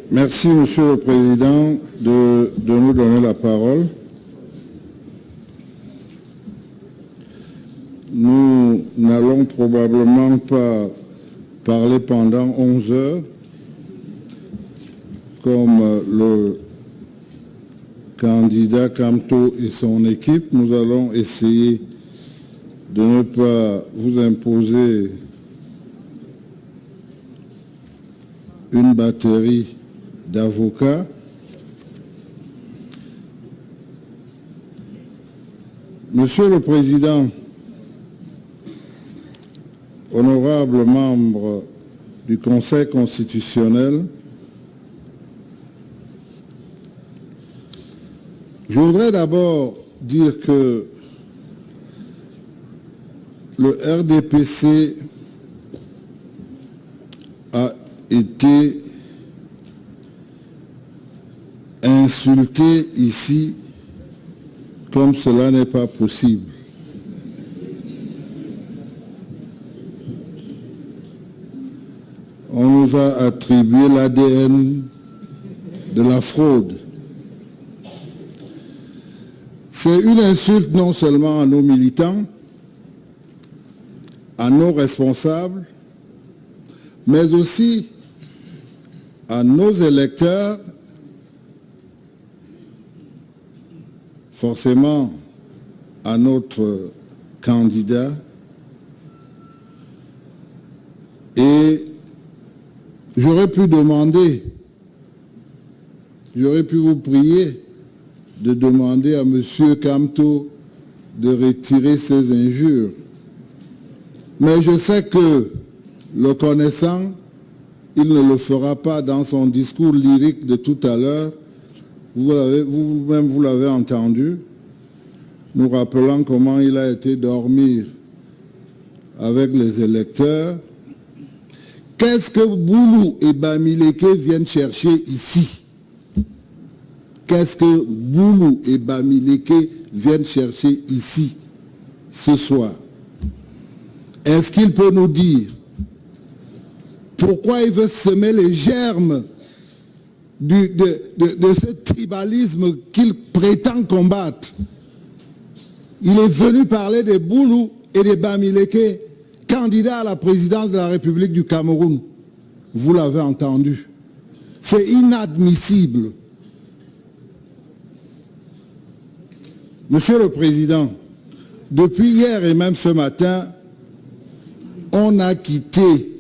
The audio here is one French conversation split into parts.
Merci, Monsieur le Président, de nous donner la parole. Nous n'allons probablement pas parler pendant 11 heures, comme le candidat Kamto et son équipe. Nous allons essayer de ne pas vous imposer une batterie d'avocats. Monsieur le Président, honorables membres du Conseil constitutionnel, je voudrais d'abord dire que le RDPC a été insulté ici comme cela n'est pas possible. On nous a attribué l'ADN de la fraude. C'est une insulte non seulement à nos militants, à nos responsables, mais aussi à nos électeurs, forcément à notre candidat, et j'aurais pu demander, j'aurais pu vous prier de demander à M. Kamto de retirer ces injures. Mais je sais que, le connaissant, il ne le fera pas dans son discours lyrique de tout à l'heure. Vous-même, vous l'avez entendu, nous rappelant comment il a été dormir avec les électeurs. Qu'est-ce que Boulou et Bamileke viennent chercher ici? Qu'est-ce que Boulou et Bamileke viennent chercher ici, ce soir? Est-ce qu'il peut nous dire pourquoi il veut semer les germes de ce tribalisme qu'il prétend combattre? Il est venu parler des Boulou et des Bamileke, candidats à la présidence de la République du Cameroun. Vous l'avez entendu. C'est inadmissible. Monsieur le Président, depuis hier et même ce matin, on a quitté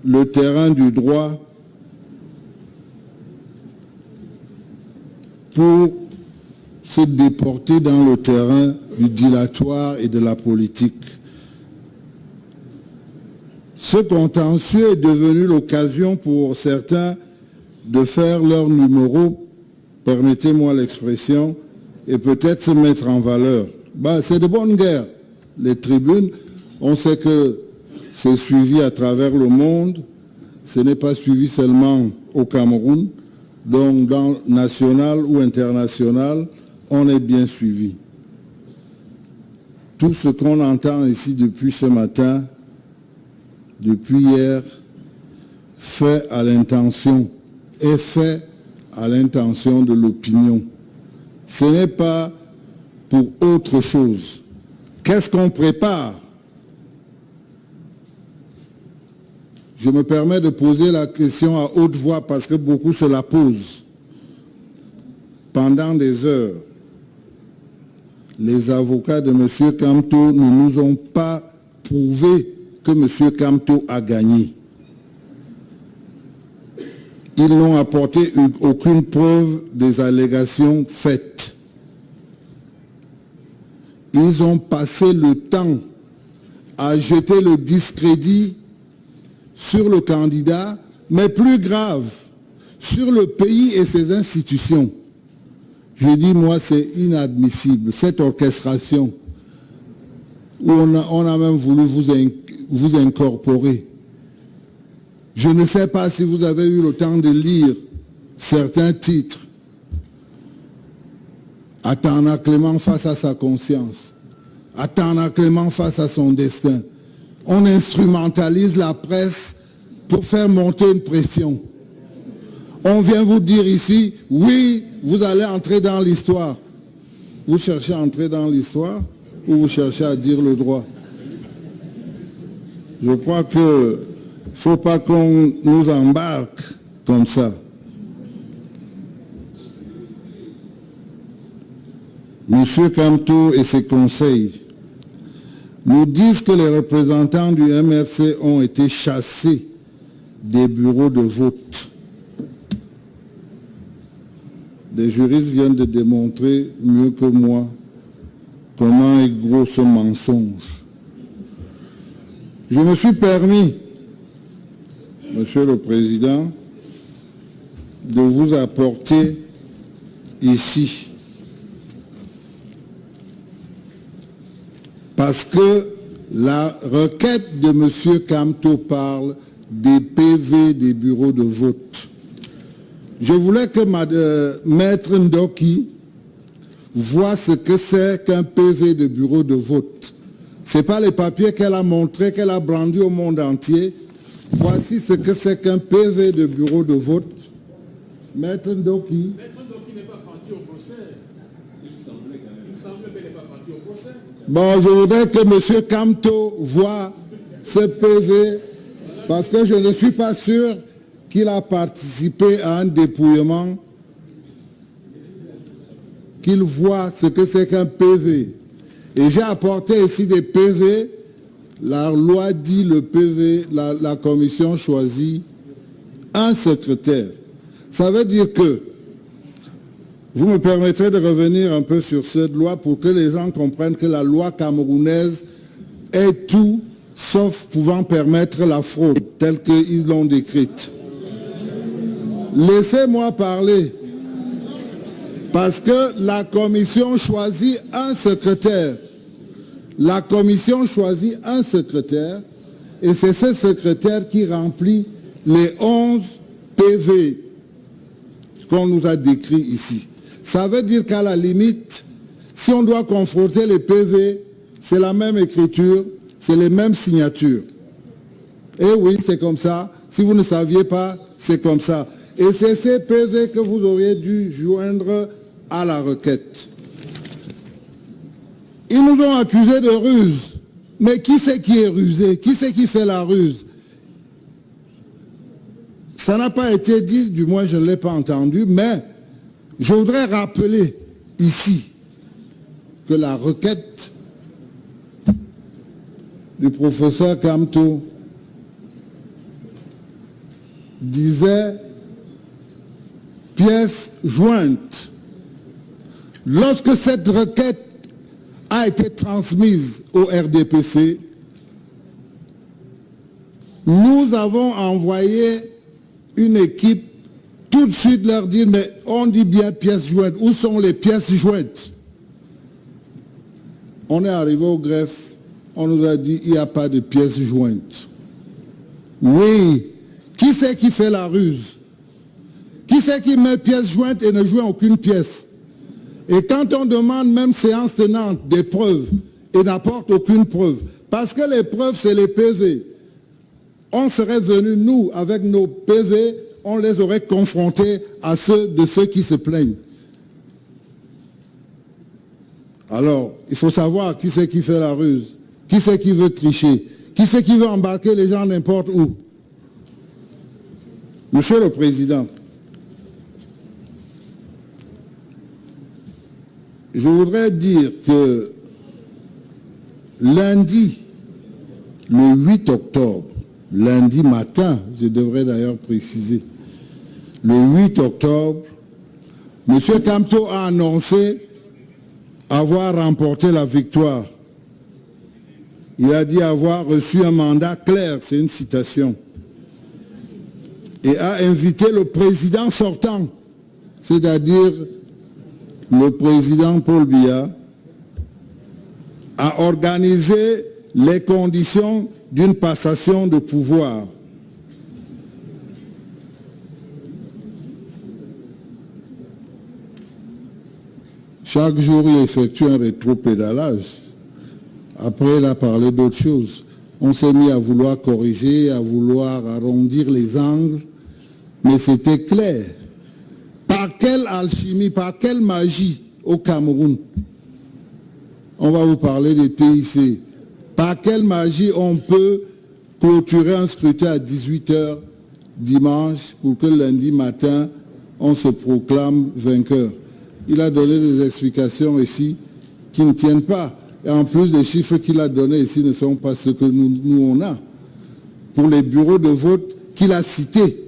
le terrain du droit pour se déporter dans le terrain du dilatoire et de la politique. Ce contentieux est devenu l'occasion pour certains de faire leur numéro, permettez-moi l'expression, et peut-être se mettre en valeur. C'est de bonne guerre. Les tribunes, on sait que c'est suivi à travers le monde, ce n'est pas suivi seulement au Cameroun, donc dans national ou international, on est bien suivi. Tout ce qu'on entend ici depuis ce matin, depuis hier, fait à l'intention de l'opinion. Ce n'est pas pour autre chose. Qu'est-ce qu'on prépare? Je me permets de poser la question à haute voix parce que beaucoup se la posent. Pendant des heures, les avocats de M. Kamto ne nous ont pas prouvé que M. Kamto a gagné. Ils n'ont apporté aucune preuve des allégations faites. Ils ont passé le temps à jeter le discrédit sur le candidat, mais plus grave, sur le pays et ses institutions. Je dis, moi, c'est inadmissible. Cette orchestration, où on a même voulu vous incorporer. Je ne sais pas si vous avez eu le temps de lire certains titres. Atana Clément face à sa conscience. Atana Clément face à son destin. On instrumentalise la presse pour faire monter une pression. On vient vous dire ici, oui, vous allez entrer dans l'histoire. Vous cherchez à entrer dans l'histoire ou vous cherchez à dire le droit? Je crois qu'il ne faut pas qu'on nous embarque comme ça. Monsieur Kamto et ses conseils nous disent que les représentants du MRC ont été chassés des bureaux de vote. Des juristes viennent de démontrer mieux que moi comment est gros ce mensonge. Je me suis permis, Monsieur le Président, de vous apporter ici, parce que la requête de M. Kamto parle des PV des bureaux de vote. Je voulais que Maître Ndoki voit ce que c'est qu'un PV de bureau de vote. Ce n'est pas les papiers qu'elle a montrés, qu'elle a brandis au monde entier. Voici ce que c'est qu'un PV de bureau de vote. Maître Ndoki. Maître Ndoki n'est pas parti au procès. Il me semblait qu'elle n'est pas parti au procès. Bon, je voudrais que M. Kamto voit ce PV, parce que je ne suis pas sûr qu'il a participé à un dépouillement, qu'il voit ce que c'est qu'un PV. Et j'ai apporté ici des PV. La loi dit le PV, la commission choisit un secrétaire. Ça veut dire que, vous me permettrez de revenir un peu sur cette loi pour que les gens comprennent que la loi camerounaise est tout sauf pouvant permettre la fraude telle qu'ils l'ont décrite. Laissez-moi parler, parce que la commission choisit un secrétaire. La commission choisit un secrétaire, et c'est ce secrétaire qui remplit les 11 PV qu'on nous a décrits ici. Ça veut dire qu'à la limite, si on doit confronter les PV, c'est la même écriture, c'est les mêmes signatures. Et oui, c'est comme ça. Si vous ne saviez pas, c'est comme ça. Et c'est ces PV que vous auriez dû joindre à la requête. Ils nous ont accusés de ruse. Mais qui c'est qui est rusé? Qui c'est qui fait la ruse? Ça n'a pas été dit, du moins je ne l'ai pas entendu, mais je voudrais rappeler ici que la requête du professeur Kamto disait pièce jointe. Lorsque cette requête a été transmise au RDPC, nous avons envoyé une équipe tout de suite leur dire, mais on dit bien pièces jointes. Où sont les pièces jointes? On est arrivé au greffe, on nous a dit, il n'y a pas de pièces jointes. Oui, qui c'est qui fait la ruse? Qui c'est qui met pièces jointes et ne joint aucune pièce? Et quand on demande même séance tenante des preuves et n'apporte aucune preuve, parce que les preuves c'est les PV, on serait venu, nous, avec nos PV, on les aurait confrontés à ceux qui se plaignent. Alors, il faut savoir qui c'est qui fait la ruse, qui c'est qui veut tricher, qui c'est qui veut embarquer les gens n'importe où. Monsieur le Président, je voudrais dire que lundi, le 8 octobre, lundi matin, je devrais d'ailleurs préciser, le 8 octobre, M. Kamto a annoncé avoir remporté la victoire. Il a dit avoir reçu un mandat clair, c'est une citation, et a invité le président sortant, c'est-à-dire le président Paul Biya a organisé les conditions d'une passation de pouvoir. Chaque jour, il effectue un rétropédalage. Après, il a parlé d'autre chose. On s'est mis à vouloir corriger, à vouloir arrondir les angles, mais c'était clair. Par quelle alchimie, par quelle magie au Cameroun, on va vous parler des TIC, par quelle magie on peut clôturer un scrutin à 18h dimanche pour que lundi matin, on se proclame vainqueur. Il a donné des explications ici qui ne tiennent pas. Et en plus, les chiffres qu'il a donnés ici ne sont pas ceux que nous on a. Pour les bureaux de vote qu'il a cités,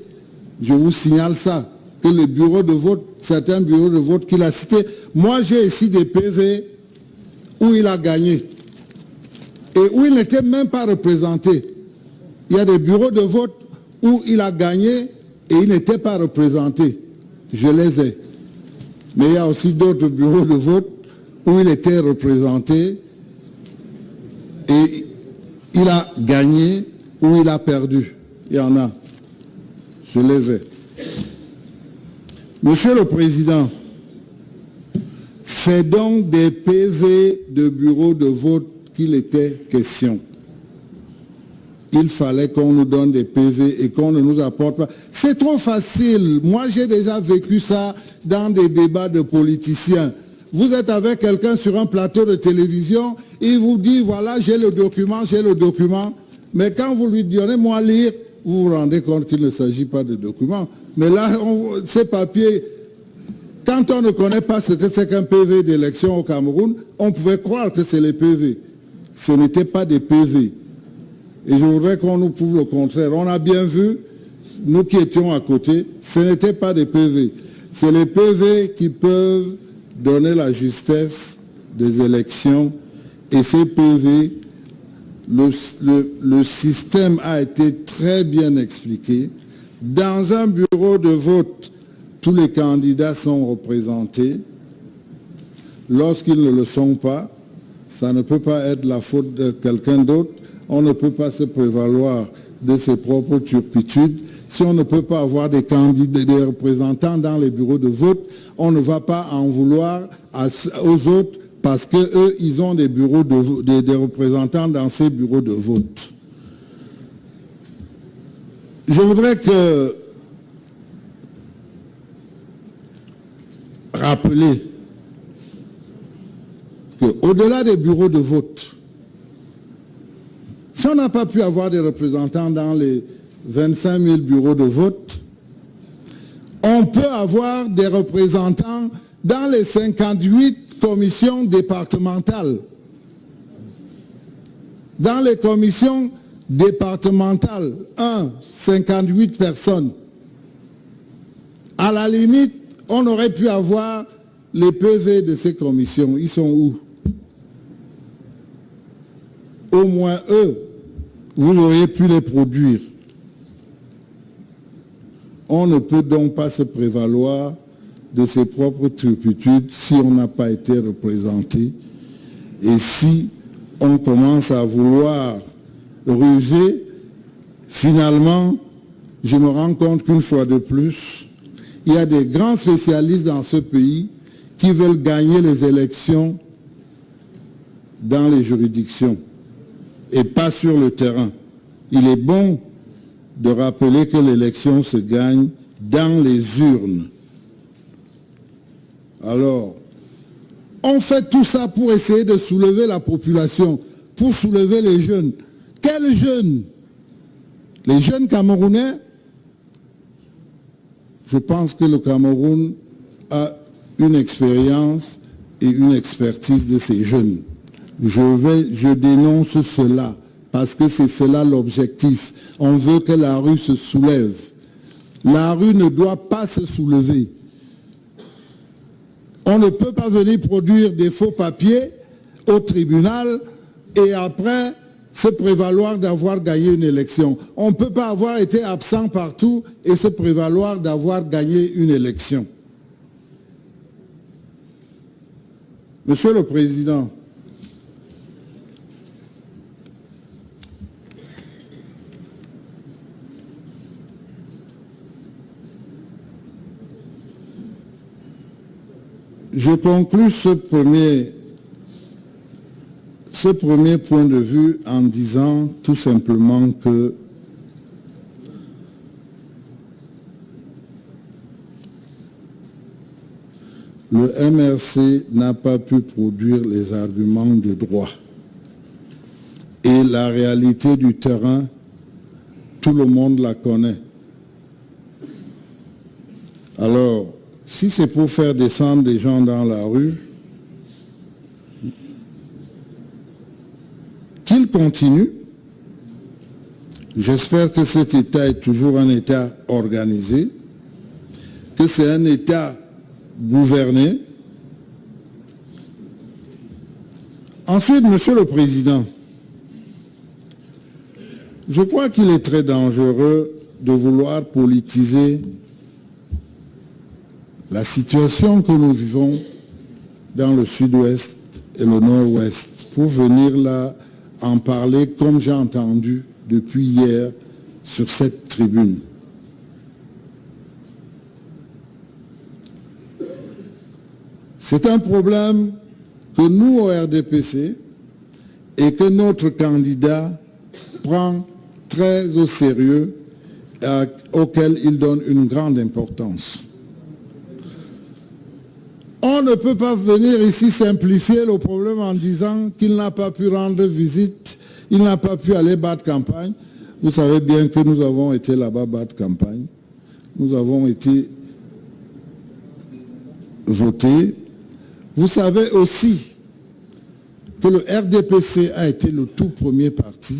je vous signale ça, que les bureaux de vote, certains bureaux de vote qu'il a cités, moi j'ai ici des PV où il a gagné et où il n'était même pas représenté. Il y a des bureaux de vote où il a gagné et il n'était pas représenté. Je les ai. Mais il y a aussi d'autres bureaux de vote où il était représenté et il a gagné ou il a perdu. Il y en a. Je les ai. Monsieur le Président, c'est donc des PV de bureaux de vote qu'il était question. Il fallait qu'on nous donne des PV et qu'on ne nous apporte pas. C'est trop facile. Moi, j'ai déjà vécu ça dans des débats de politiciens. Vous êtes avec quelqu'un sur un plateau de télévision, il vous dit, voilà, j'ai le document, mais quand vous lui donnez, moi, lire, vous vous rendez compte qu'il ne s'agit pas de document. Mais là, ces papiers, quand on ne connaît pas ce que c'est qu'un PV d'élection au Cameroun, on pouvait croire que c'est les PV. Ce n'était pas des PV. Et je voudrais qu'on nous prouve le contraire. On a bien vu, nous qui étions à côté, ce n'était pas des PV. C'est les PV qui peuvent donner la justesse des élections. Et ces PV, le système a été très bien expliqué. Dans un bureau de vote, tous les candidats sont représentés. Lorsqu'ils ne le sont pas, ça ne peut pas être la faute de quelqu'un d'autre. On ne peut pas se prévaloir de ses propres turpitudes. Si on ne peut pas avoir des candidats, des représentants dans les bureaux de vote, on ne va pas en vouloir aux autres parce qu'eux, ils ont des bureaux des représentants dans ces bureaux de vote. Je voudrais rappeler qu'au-delà des bureaux de vote, si on n'a pas pu avoir des représentants dans les 25 000 bureaux de vote, on peut avoir des représentants dans les 58 commissions départementales. Dans les commissions départementales, 58 personnes. À la limite, on aurait pu avoir les PV de ces commissions. Ils sont où? Au moins eux, vous auriez pu les produire. On ne peut donc pas se prévaloir de ses propres turpitudes si on n'a pas été représenté. Et si on commence à vouloir ruser, finalement, je me rends compte qu'une fois de plus, il y a des grands spécialistes dans ce pays qui veulent gagner les élections dans les juridictions et pas sur le terrain. Il est bon de rappeler que l'élection se gagne dans les urnes. Alors, on fait tout ça pour essayer de soulever la population, pour soulever les jeunes. Quels jeunes? Les jeunes Camerounais? Je pense que le Cameroun a une expérience et une expertise de ces jeunes. Je dénonce cela, parce que c'est cela l'objectif. On veut que la rue se soulève. La rue ne doit pas se soulever. On ne peut pas venir produire des faux papiers au tribunal et après se prévaloir d'avoir gagné une élection. On ne peut pas avoir été absent partout et se prévaloir d'avoir gagné une élection. Monsieur le Président, je conclus ce premier point de vue en disant tout simplement que le MRC n'a pas pu produire les arguments de droit. Et la réalité du terrain, tout le monde la connaît. Alors, si c'est pour faire descendre des gens dans la rue, qu'ils continuent. J'espère que cet État est toujours un État organisé, que c'est un État gouverné. Ensuite, Monsieur le Président, je crois qu'il est très dangereux de vouloir politiser la situation que nous vivons dans le sud-ouest et le nord-ouest pour venir là en parler comme j'ai entendu depuis hier sur cette tribune. C'est un problème que nous, au RDPC, et que notre candidat prend très au sérieux, auquel il donne une grande importance. On ne peut pas venir ici simplifier le problème en disant qu'il n'a pas pu rendre visite, il n'a pas pu aller battre campagne. Vous savez bien que nous avons été là-bas battre campagne. Nous avons été votés. Vous savez aussi que le RDPC a été le tout premier parti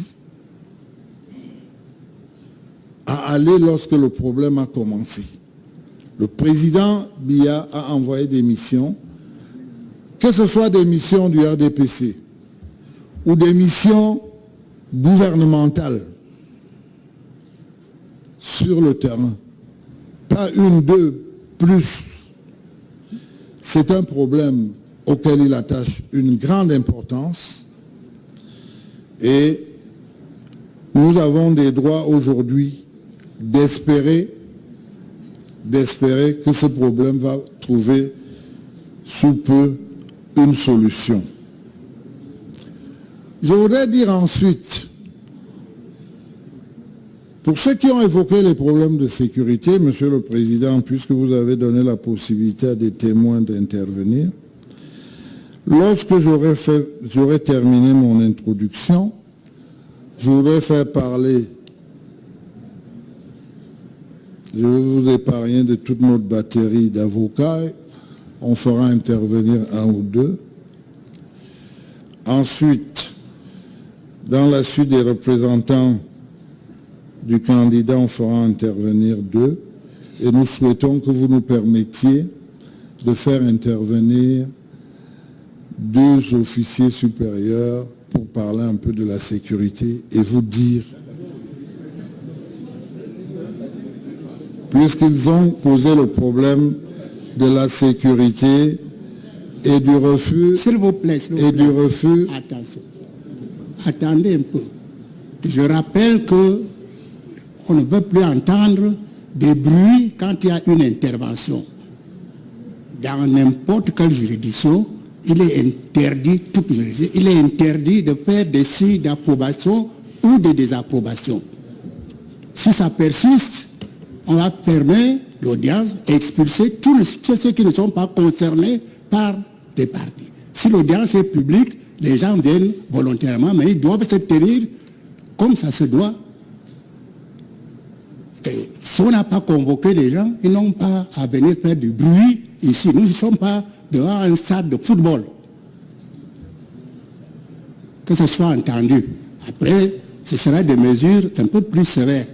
à aller lorsque le problème a commencé. Le président Biya a envoyé des missions, que ce soit des missions du RDPC ou des missions gouvernementales sur le terrain. Pas une, deux, plus. C'est un problème auquel il attache une grande importance et nous avons des droits aujourd'hui d'espérer que ce problème va trouver sous peu une solution. Je voudrais dire ensuite, pour ceux qui ont évoqué les problèmes de sécurité, Monsieur le Président, puisque vous avez donné la possibilité à des témoins d'intervenir, lorsque j'aurai terminé mon introduction, je voudrais faire parler. Je vais vous épargner de toute notre batterie d'avocats. On fera intervenir un ou deux. Ensuite, dans la suite des représentants du candidat, on fera intervenir deux. Et nous souhaitons que vous nous permettiez de faire intervenir deux officiers supérieurs pour parler un peu de la sécurité et vous dire, puisqu'ils ont posé le problème de la sécurité et du refus. S'il vous plaît, du refus. Attention. Attendez un peu. Je rappelle que on ne veut plus entendre des bruits quand il y a une intervention. Dans n'importe quelle juridiction, il est interdit, toute juridiction, il est interdit de faire des signes d'approbation ou de désapprobation. Si ça persiste, on va permettre l'audience d'expulser tous ceux qui ne sont pas concernés par des partis. Si l'audience est publique, les gens viennent volontairement, mais ils doivent se tenir comme ça se doit. Et si on n'a pas convoqué les gens, ils n'ont pas à venir faire du bruit ici. Nous ne sommes pas devant un stade de football. Que ce soit entendu. Après, ce sera des mesures un peu plus sévères.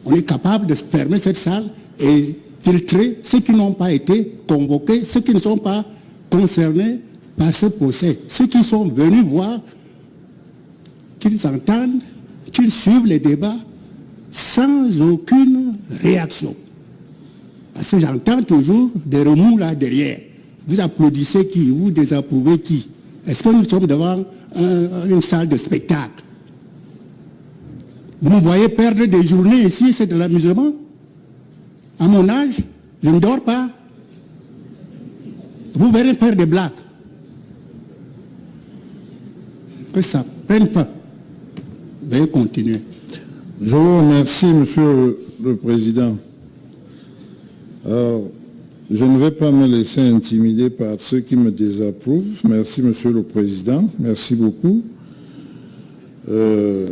On est capable de fermer cette salle et filtrer ceux qui n'ont pas été convoqués, ceux qui ne sont pas concernés par ce procès, ceux qui sont venus voir, qu'ils entendent, qu'ils suivent les débats sans aucune réaction. Parce que j'entends toujours des remous là derrière. Vous applaudissez qui? Vous désapprouvez qui? Est-ce que nous sommes devant une salle de spectacle? Vous me voyez perdre des journées ici, c'est de l'amusement? À mon âge, je ne dors pas. Vous verrez faire des blagues. Que ça prenne pas. Veuillez continuer. Je vous remercie, Monsieur le Président. Alors, je ne vais pas me laisser intimider par ceux qui me désapprouvent. Merci, Monsieur le Président. Merci beaucoup. Je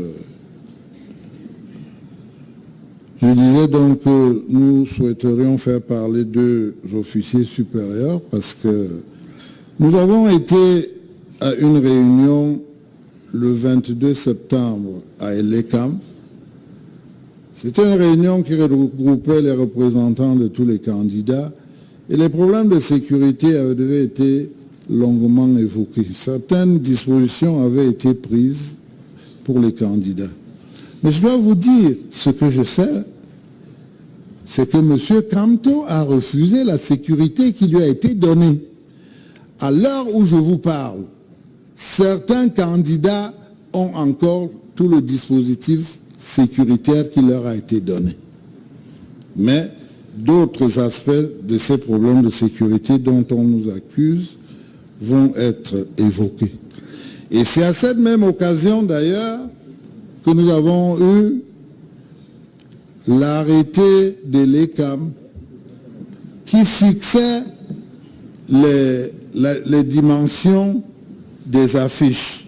disais donc que nous souhaiterions faire parler deux officiers supérieurs parce que nous avons été à une réunion le 22 septembre à Elekam. C'était une réunion qui regroupait les représentants de tous les candidats et les problèmes de sécurité avaient été longuement évoqués. Certaines dispositions avaient été prises pour les candidats. Mais je dois vous dire, ce que je sais, c'est que M. Kamto a refusé la sécurité qui lui a été donnée. À l'heure où je vous parle, certains candidats ont encore tout le dispositif sécuritaire qui leur a été donné. Mais d'autres aspects de ces problèmes de sécurité dont on nous accuse vont être évoqués. Et c'est à cette même occasion d'ailleurs que nous avons eu l'arrêté de l'ECAM qui fixait les dimensions des affiches.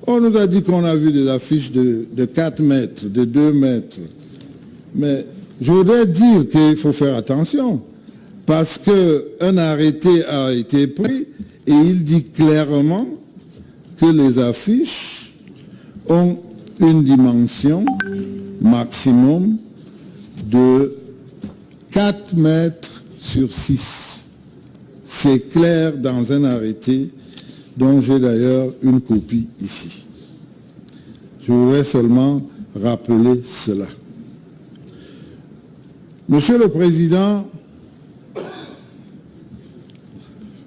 On nous a dit qu'on a vu des affiches de 4 mètres, de 2 mètres. Mais je voudrais dire qu'il faut faire attention parce qu'un arrêté a été pris et il dit clairement que les affiches ont une dimension maximum de 4 mètres sur 6. C'est clair dans un arrêté dont j'ai d'ailleurs une copie ici. Je voudrais seulement rappeler cela. Monsieur le Président,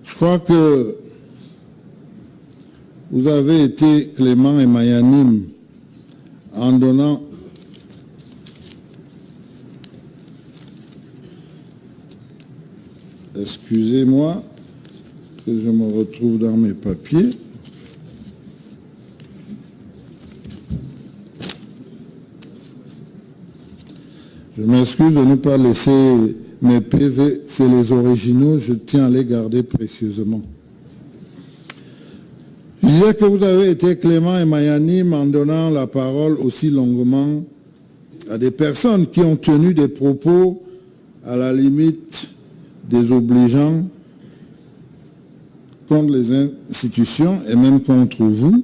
je crois que vous avez été clément et magnanime en donnant excusez-moi que je me retrouve dans mes papiers. Je m'excuse de ne pas laisser mes PV, c'est les originaux, je tiens à les garder précieusement. Je disais que vous avez été clément et magnanime en donnant la parole aussi longuement à des personnes qui ont tenu des propos à la limite désobligeants contre les institutions et même contre vous.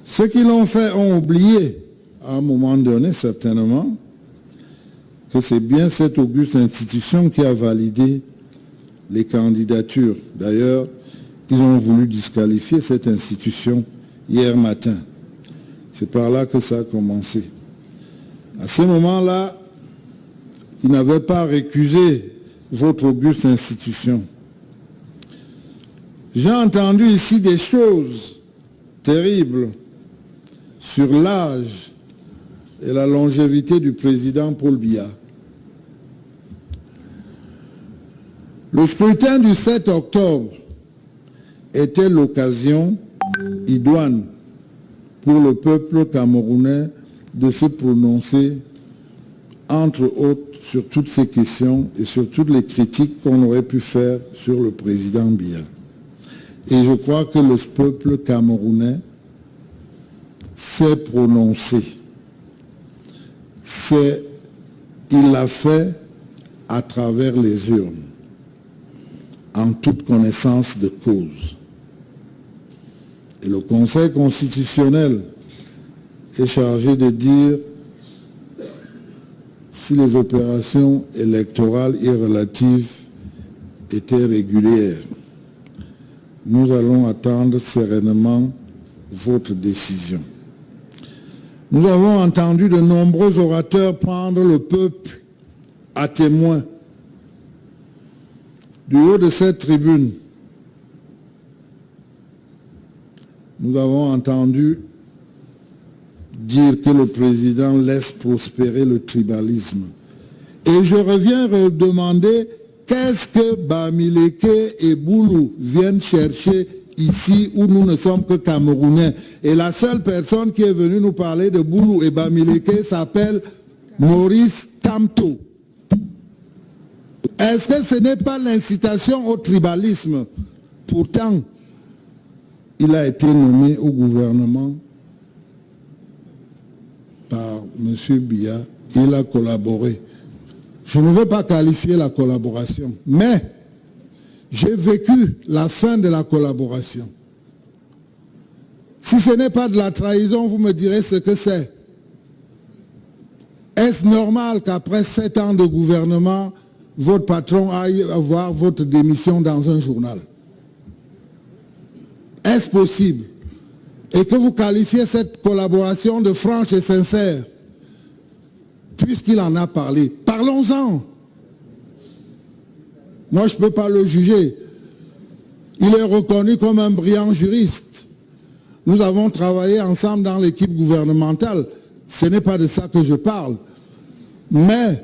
Ceux qui l'ont fait ont oublié, à un moment donné certainement, que c'est bien cette auguste institution qui a validé les candidatures. D'ailleurs, ils ont voulu disqualifier cette institution hier matin. C'est par là que ça a commencé. À ce moment-là, ils n'avaient pas récusé votre auguste institution. J'ai entendu ici des choses terribles sur l'âge et la longévité du président Paul Biya. Le scrutin du 7 octobre était l'occasion idoine pour le peuple camerounais de se prononcer, entre autres, sur toutes ces questions et sur toutes les critiques qu'on aurait pu faire sur le président Biya. Et je crois que le peuple camerounais s'est prononcé. Il l'a fait à travers les urnes, en toute connaissance de cause. Et le Conseil constitutionnel est chargé de dire si les opérations électorales et relatives étaient régulières. Nous allons attendre sereinement votre décision. Nous avons entendu de nombreux orateurs prendre le peuple à témoin Du haut de cette tribune, nous avons entendu dire que le président laisse prospérer le tribalisme. Et je reviens redemander qu'est-ce que Bamileke et Boulou viennent chercher ici où nous ne sommes que Camerounais. Et la seule personne qui est venue nous parler de Boulou et Bamileke s'appelle Maurice Kamto. Est-ce que ce n'est pas l'incitation au tribalisme? Pourtant, il a été nommé au gouvernement par M. Biya. Il a collaboré. Je ne veux pas qualifier la collaboration, mais j'ai vécu la fin de la collaboration. Si ce n'est pas de la trahison, vous me direz ce que c'est. Est-ce normal qu'après 7 ans de gouvernement, votre patron aille avoir votre démission dans un journal? Est-ce possible? Et que vous qualifiez cette collaboration de franche et sincère, puisqu'il en a parlé. Parlons-en. Moi, je ne peux pas le juger. Il est reconnu comme un brillant juriste. Nous avons travaillé ensemble dans l'équipe gouvernementale. Ce n'est pas de ça que je parle. Mais,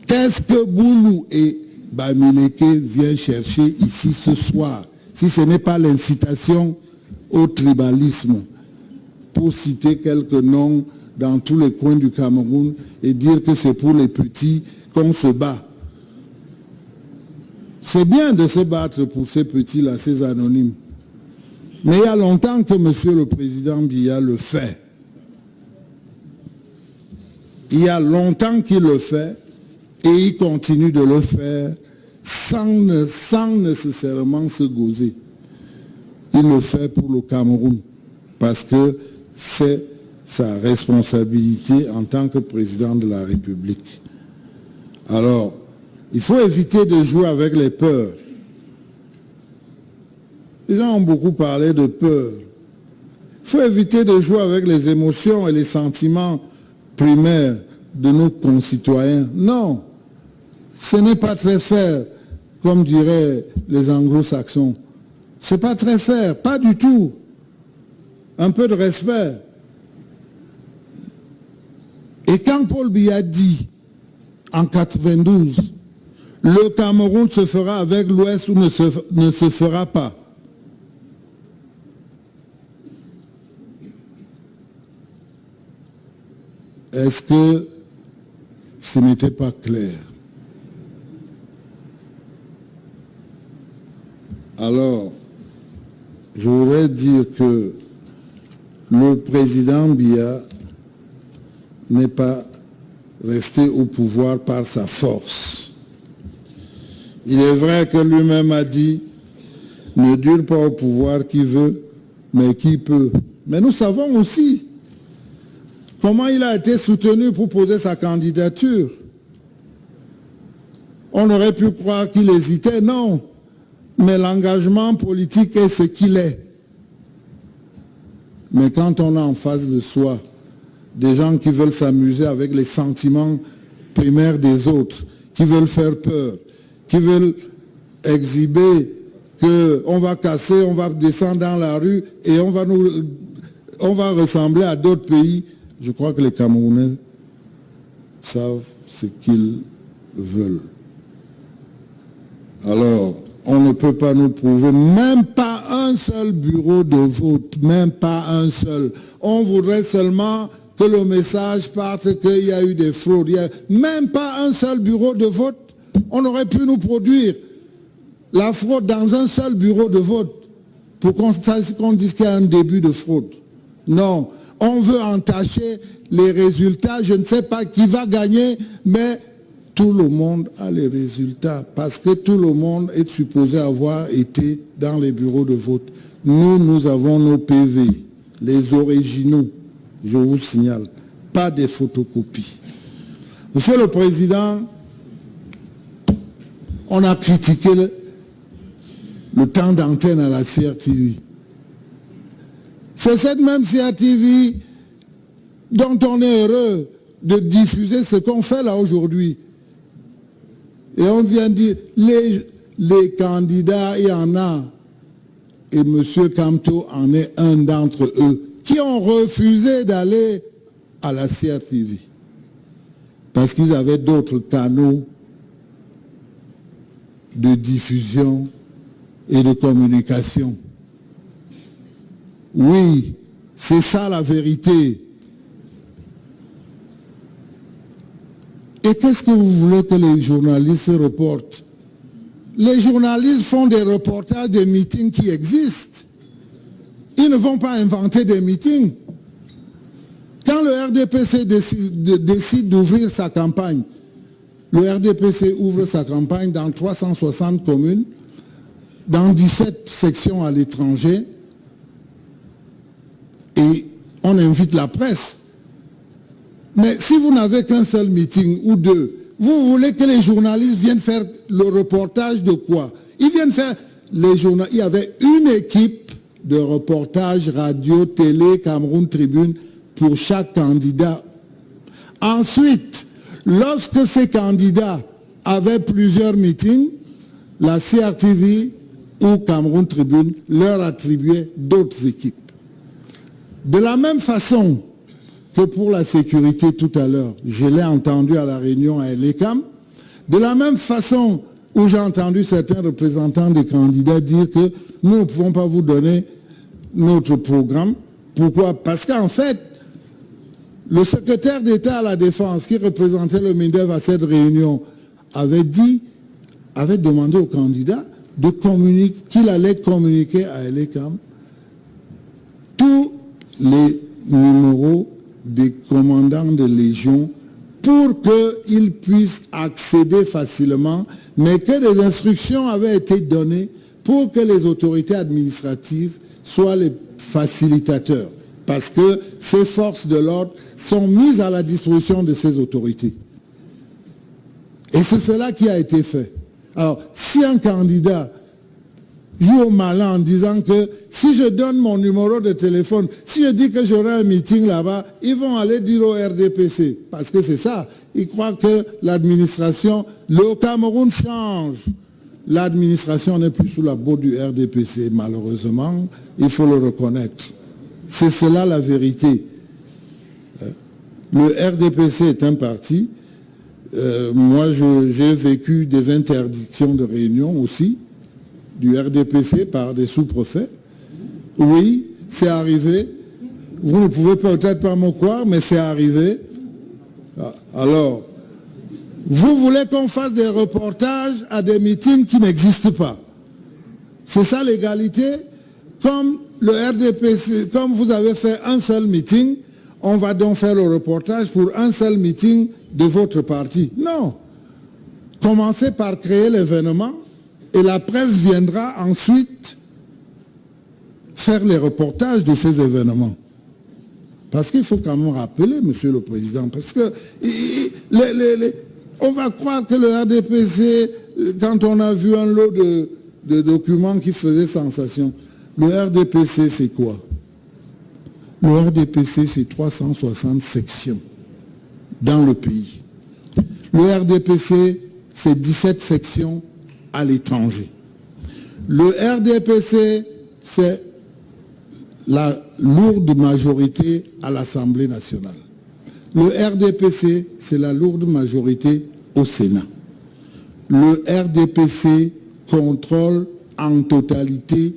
qu'est-ce que Boulou et Bamileke viennent chercher ici ce soir, si ce n'est pas l'incitation au tribalisme, pour citer quelques noms dans tous les coins du Cameroun et dire que c'est pour les petits qu'on se bat. C'est bien de se battre pour ces petits-là, ces anonymes. Mais il y a longtemps que M. le Président Biya le fait. Il y a longtemps qu'il le fait et il continue de le faire sans nécessairement se gauser. Il le fait pour le Cameroun parce que c'est sa responsabilité en tant que président de la République. Alors, il faut éviter de jouer avec les peurs. Les gens ont beaucoup parlé de peur. Il faut éviter de jouer avec les émotions et les sentiments primaires de nos concitoyens. Non, ce n'est pas très fair, comme diraient les anglo-saxons. Ce n'est pas très fair, pas du tout. Un peu de respect. Et quand Paul Biya dit, en 92, le Cameroun se fera avec l'Ouest ou ne se fera pas. Est-ce que ce n'était pas clair? Alors, je voudrais dire que le président Biya n'est pas resté au pouvoir par sa force. Il est vrai que lui-même a dit, ne dure pas au pouvoir qui veut, mais qui peut. Mais nous savons aussi comment il a été soutenu pour poser sa candidature. On aurait pu croire qu'il hésitait, non. Mais l'engagement politique est ce qu'il est. Mais quand on a en face de soi des gens qui veulent s'amuser avec les sentiments primaires des autres, qui veulent faire peur, qui veulent exhiber qu'on va casser, on va descendre dans la rue et on va ressembler à d'autres pays, je crois que les Camerounais savent ce qu'ils veulent. Alors, on ne peut pas nous prouver, même pas un seul bureau de vote, même pas un seul. On voudrait seulement que le message parte qu'il y a eu des fraudes. Même pas un seul bureau de vote. On aurait pu nous produire la fraude dans un seul bureau de vote pour qu'on dise qu'il y a un début de fraude. Non, on veut entacher les résultats. Je ne sais pas qui va gagner, mais tout le monde a les résultats parce que tout le monde est supposé avoir été dans les bureaux de vote. Nous avons nos PV, les originaux, je vous signale, pas des photocopies. Monsieur le Président, on a critiqué le temps d'antenne à la CRTV. C'est cette même CRTV dont on est heureux de diffuser ce qu'on fait là aujourd'hui. Et on vient dire, les candidats, il y en a, et M. Kamto en est un d'entre eux, qui ont refusé d'aller à la CRTV. Parce qu'ils avaient d'autres canaux de diffusion et de communication. Oui, c'est ça la vérité. Et qu'est-ce que vous voulez que les journalistes reportent? Les journalistes font des reportages des meetings qui existent. Ils ne vont pas inventer des meetings. Quand le RDPC décide d'ouvrir sa campagne, le RDPC ouvre sa campagne dans 360 communes, dans 17 sections à l'étranger, et on invite la presse. Mais si vous n'avez qu'un seul meeting ou deux, vous voulez que les journalistes viennent faire le reportage de quoi? Ils viennent faire les journaux. Il y avait une équipe de reportage radio, télé, Cameroun Tribune pour chaque candidat. Ensuite, lorsque ces candidats avaient plusieurs meetings, la CRTV ou Cameroun Tribune leur attribuait d'autres équipes. De la même façon que pour la sécurité tout à l'heure, je l'ai entendu à la réunion à l'ECAM, de la même façon où j'ai entendu certains représentants des candidats dire que nous ne pouvons pas vous donner notre programme. Pourquoi? Parce qu'en fait, le secrétaire d'État à la Défense qui représentait le MINDEF à cette réunion avait demandé aux candidats de communiquer, qu'il allait communiquer à l'ECAM tous les numéros des commandants de légion pour qu'ils puissent accéder facilement, mais que des instructions avaient été données pour que les autorités administratives soient les facilitateurs, parce que ces forces de l'ordre sont mises à la disposition de ces autorités. Et c'est cela qui a été fait. Alors, si un candidat joue au malin en disant que si je donne mon numéro de téléphone, si je dis que j'aurai un meeting là-bas, ils vont aller dire au RDPC. Parce que c'est ça. Ils croient que l'administration, le Cameroun change. L'administration n'est plus sous la botte du RDPC, malheureusement. Il faut le reconnaître. C'est cela la vérité. Le RDPC est un parti. Moi, j'ai vécu des interdictions de réunion aussi du RDPC par des sous-préfets. Oui, c'est arrivé. Vous ne pouvez peut-être pas me croire, mais c'est arrivé. Alors, vous voulez qu'on fasse des reportages à des meetings qui n'existent pas. C'est ça l'égalité. Comme le RDPC, comme vous avez fait un seul meeting, on va donc faire le reportage pour un seul meeting de votre parti. Non. Commencez par créer l'événement et la presse viendra ensuite faire les reportages de ces événements. Parce qu'il faut quand même rappeler, Monsieur le Président, parce que on va croire que le RDPC, quand on a vu un lot de documents qui faisaient sensation, le RDPC c'est quoi? Le RDPC c'est 360 sections dans le pays. Le RDPC c'est 17 sections à l'étranger. Le RDPC c'est la lourde majorité à l'Assemblée nationale. Le RDPC, c'est la lourde majorité au Sénat. Le RDPC contrôle en totalité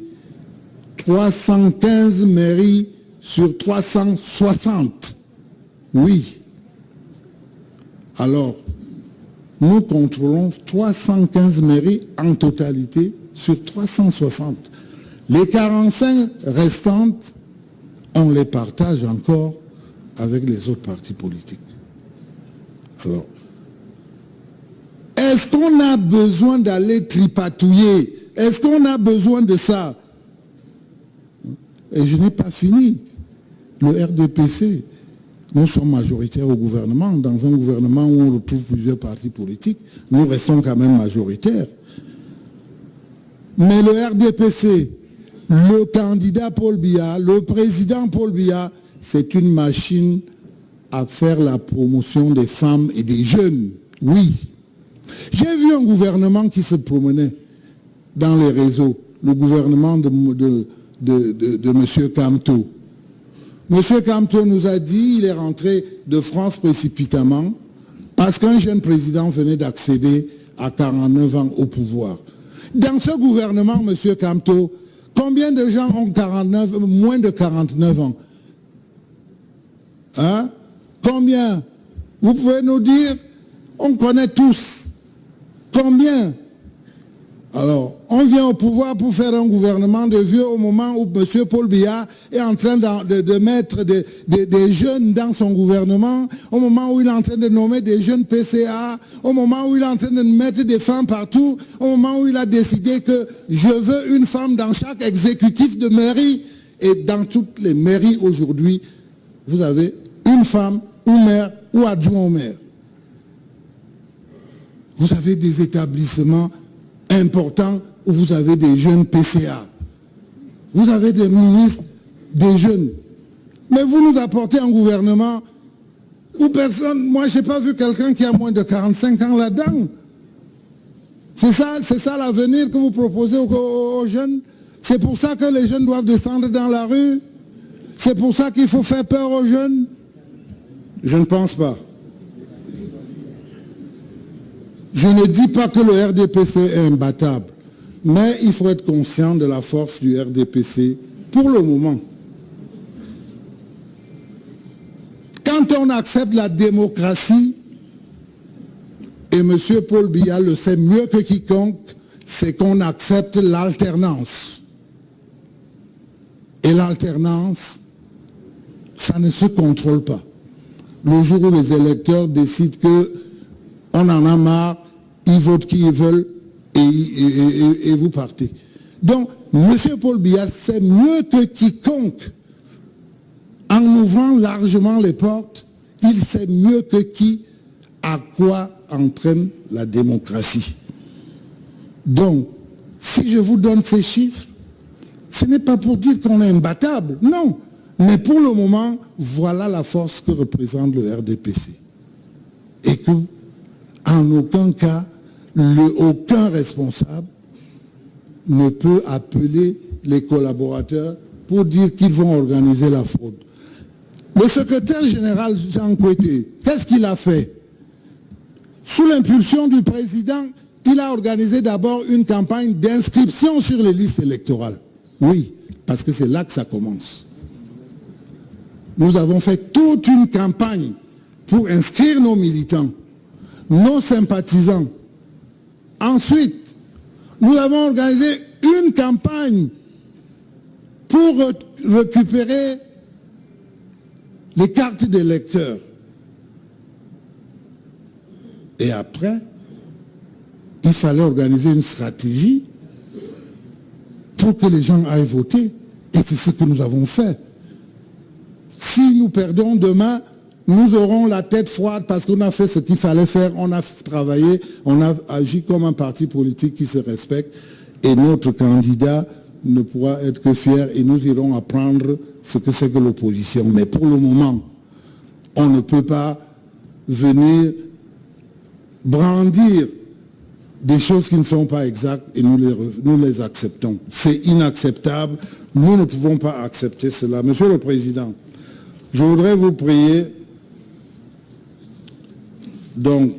315 mairies sur 360. Oui. Alors, nous contrôlons 315 mairies en totalité sur 360. Les 45 restantes, on les partage encore avec les autres partis politiques. Alors, est-ce qu'on a besoin d'aller tripatouiller? Est-ce qu'on a besoin de ça? Et je n'ai pas fini. Le RDPC, nous sommes majoritaires au gouvernement. Dans un gouvernement où on retrouve plusieurs partis politiques, nous restons quand même majoritaires. Mais le RDPC, le candidat Paul Biya, le président Paul Biya, c'est une machine à faire la promotion des femmes et des jeunes. Oui. J'ai vu un gouvernement qui se promenait dans les réseaux, le gouvernement de M. Kamto. M. Kamto nous a dit qu'il est rentré de France précipitamment parce qu'un jeune président venait d'accéder à 49 ans au pouvoir. Dans ce gouvernement, M. Kamto, combien de gens ont moins de 49 ans? Hein? Combien? Vous pouvez nous dire? On connaît tous. Combien? Alors, on vient au pouvoir pour faire un gouvernement de vieux au moment où M. Paul Biya est en train de mettre des jeunes dans son gouvernement, au moment où il est en train de nommer des jeunes PCA, au moment où il est en train de mettre des femmes partout, au moment où il a décidé que je veux une femme dans chaque exécutif de mairie. Et dans toutes les mairies aujourd'hui, vous avez une femme ou maire ou adjoint au maire. Vous avez des établissements importants où vous avez des jeunes PCA. Vous avez des ministres, des jeunes. Mais vous nous apportez un gouvernement où personne, moi je n'ai pas vu quelqu'un qui a moins de 45 ans là-dedans. C'est ça l'avenir que vous proposez aux jeunes. C'est pour ça que les jeunes doivent descendre dans la rue. C'est pour ça qu'il faut faire peur aux jeunes. Je ne pense pas. Je ne dis pas que le RDPC est imbattable, mais il faut être conscient de la force du RDPC pour le moment. Quand on accepte la démocratie, et M. Paul Biya le sait mieux que quiconque, c'est qu'on accepte l'alternance. Et l'alternance, ça ne se contrôle pas. Le jour où les électeurs décident qu'on en a marre, ils votent qui ils veulent et vous partez. Donc, M. Paul Biya sait mieux que quiconque, en ouvrant largement les portes, il sait mieux que qui à quoi entraîne la démocratie. Donc, si je vous donne ces chiffres, ce n'est pas pour dire qu'on est imbattable, non. Mais pour le moment, voilà la force que représente le RDPC. Et que, en aucun cas, aucun responsable ne peut appeler les collaborateurs pour dire qu'ils vont organiser la fraude. Le secrétaire général Jean Kouété, qu'est-ce qu'il a fait? Sous l'impulsion du président, il a organisé d'abord une campagne d'inscription sur les listes électorales. Oui, parce que c'est là que ça commence. Nous avons fait toute une campagne pour inscrire nos militants, nos sympathisants. Ensuite, nous avons organisé une campagne pour récupérer les cartes d'électeurs. Et après, il fallait organiser une stratégie pour que les gens aillent voter. Et c'est ce que nous avons fait. Si nous perdons demain, nous aurons la tête froide parce qu'on a fait ce qu'il fallait faire, on a travaillé, on a agi comme un parti politique qui se respecte et notre candidat ne pourra être que fier et nous irons apprendre ce que c'est que l'opposition. Mais pour le moment, on ne peut pas venir brandir des choses qui ne sont pas exactes et nous les acceptons. C'est inacceptable. Nous ne pouvons pas accepter cela. Monsieur le Président, je voudrais vous prier donc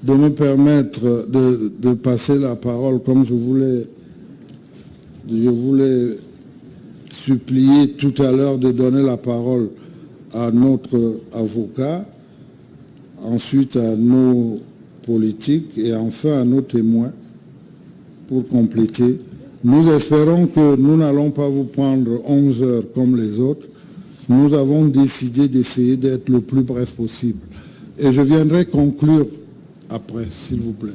de me permettre de passer la parole comme je voulais supplier tout à l'heure de donner la parole à notre avocat, ensuite à nos politiques et enfin à nos témoins pour compléter. Nous espérons que nous n'allons pas vous prendre 11 heures comme les autres. Nous avons décidé d'essayer d'être le plus bref possible. Et je viendrai conclure après, s'il vous plaît.